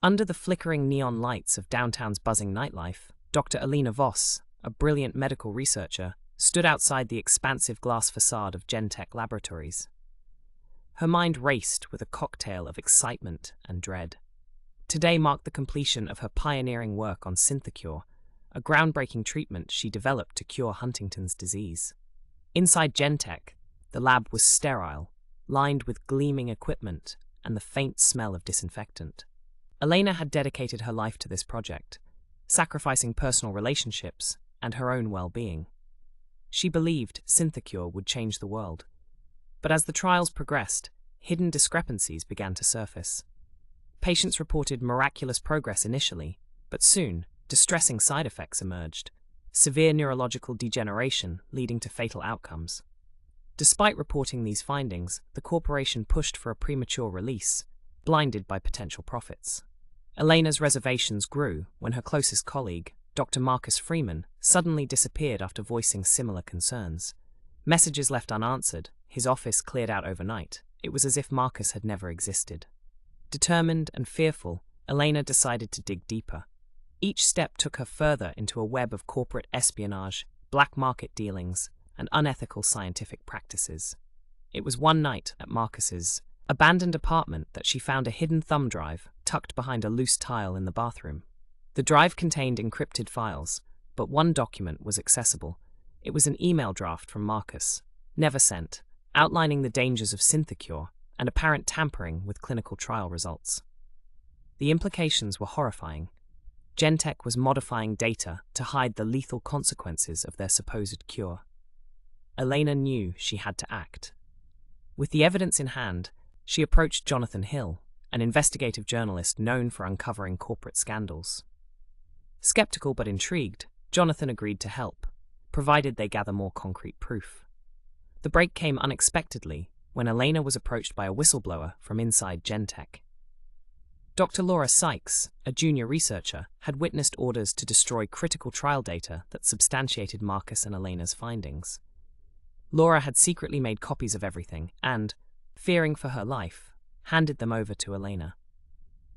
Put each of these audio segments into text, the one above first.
Under the flickering neon lights of downtown's buzzing nightlife, Dr. Alina Voss, a brilliant medical researcher, stood outside the expansive glass facade of Gentech Laboratories. Her mind raced with a cocktail of excitement and dread. Today marked the completion of her pioneering work on Synthecure, a groundbreaking treatment she developed to cure Huntington's disease. Inside Gentech, the lab was sterile, lined with gleaming equipment and the faint smell of disinfectant. Elena had dedicated her life to this project, sacrificing personal relationships and her own well-being. She believed Synthecure would change the world. But as the trials progressed, hidden discrepancies began to surface. Patients reported miraculous progress initially, but soon, distressing side effects emerged, severe neurological degeneration leading to fatal outcomes. Despite reporting these findings, the corporation pushed for a premature release, blinded by potential profits. Elena's reservations grew when her closest colleague, Dr. Marcus Freeman, suddenly disappeared after voicing similar concerns. Messages left unanswered, his office cleared out overnight. It was as if Marcus had never existed. Determined and fearful, Elena decided to dig deeper. Each step took her further into a web of corporate espionage, black market dealings, and unethical scientific practices. It was one night at Marcus's abandoned apartment that she found a hidden thumb drive tucked behind a loose tile in the bathroom. The drive contained encrypted files, but one document was accessible. It was an email draft from Marcus, never sent, outlining the dangers of Synthecure and apparent tampering with clinical trial results. The implications were horrifying. Gentech was modifying data to hide the lethal consequences of their supposed cure. Elena knew she had to act. With the evidence in hand, she approached Jonathan Hill, an investigative journalist known for uncovering corporate scandals. Skeptical but intrigued, Jonathan agreed to help, provided they gather more concrete proof. The break came unexpectedly when Elena was approached by a whistleblower from inside Gentech. Dr. Laura Sykes, a junior researcher, had witnessed orders to destroy critical trial data that substantiated Marcus and Elena's findings. Laura had secretly made copies of everything and, fearing for her life, handed them over to Elena.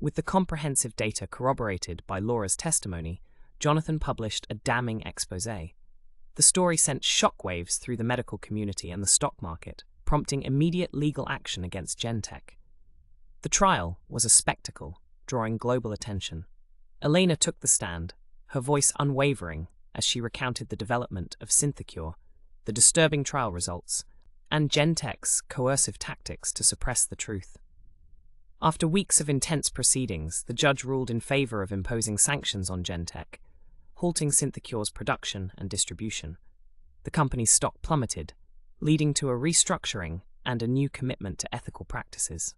With the comprehensive data corroborated by Laura's testimony, Jonathan published a damning exposé. The story sent shockwaves through the medical community and the stock market, prompting immediate legal action against Gentech. The trial was a spectacle, drawing global attention. Elena took the stand, her voice unwavering as she recounted the development of Synthecure, the disturbing trial results, and Gentech's coercive tactics to suppress the truth. After weeks of intense proceedings, the judge ruled in favor of imposing sanctions on Gentech, halting Synthecure's production and distribution. The company's stock plummeted, leading to a restructuring and a new commitment to ethical practices.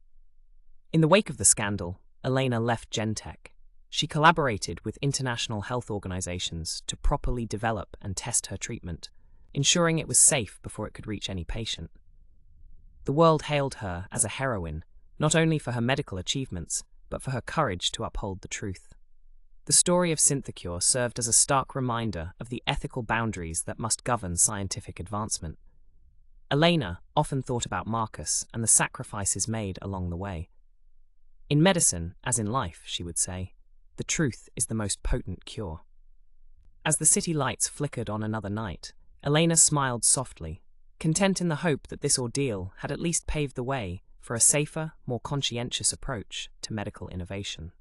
In the wake of the scandal, Elena left Gentech. She collaborated with international health organizations to properly develop and test her treatment, ensuring it was safe before it could reach any patient. The world hailed her as a heroine, not only for her medical achievements, but for her courage to uphold the truth. The story of Synthecure served as a stark reminder of the ethical boundaries that must govern scientific advancement. Elena often thought about Marcus and the sacrifices made along the way. In medicine, as in life, she would say, the truth is the most potent cure. As the city lights flickered on another night, Elena smiled softly, content in the hope that this ordeal had at least paved the way for a safer, more conscientious approach to medical innovation.